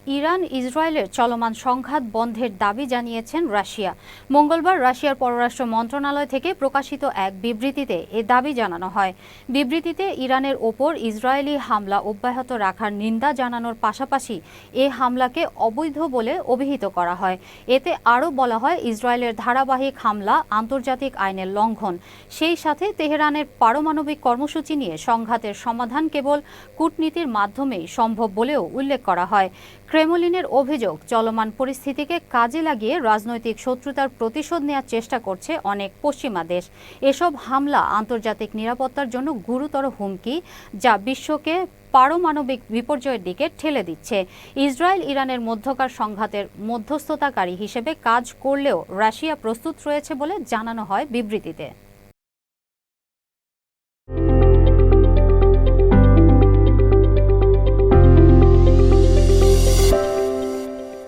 Iran ইসরায়েলের চলমান সংঘাত বন্ধের দাবি জানিয়েছেন রাশিয়া। মঙ্গলবার রাশিয়ার পররাষ্ট্র মন্ত্রণালয় থেকে প্রকাশিত এক বিবৃতিতে এ দাবি জানানো হয়। বিবৃতিতে ইরানের ওপর ইসরায়েলি হামলা অব্যাহত রাখার নিন্দা জানানোর পাশাপাশি এ হামলাকে অবৈধ বলে অভিহিত করা হয়। এতে আরও বলা হয়, ইসরায়েলের ধারাবাহিক হামলা আন্তর্জাতিক আইনের লঙ্ঘন। সেই সাথে তেহরানের পারমাণবিক কর্মসূচি নিয়ে সংঘাতের সমাধান কেবল কূটনীতির মাধ্যমেই সম্ভব বলেও উল্লেখ করা হয়। ক্রেমলিনের অভিযোগ, চলমান পরিস্থিতিকে কাজে লাগিয়ে রাজনৈতিক শত্রুতার প্রতিশোধ নেওয়ার চেষ্টা করছে অনেক পশ্চিমা দেশ। এসব হামলা আন্তর্জাতিক নিরাপত্তার জন্য গুরুতর হুমকি, যা বিশ্বকে পারমাণবিক বিপর্যয়ের দিকে ঠেলে দিচ্ছে। ইসরায়েল ইরানের মধ্যকার সংঘাতের মধ্যস্থতাকারী হিসেবে কাজ করলেও রাশিয়া প্রস্তুত রয়েছে বলে জানানো হয় বিবৃতিতে।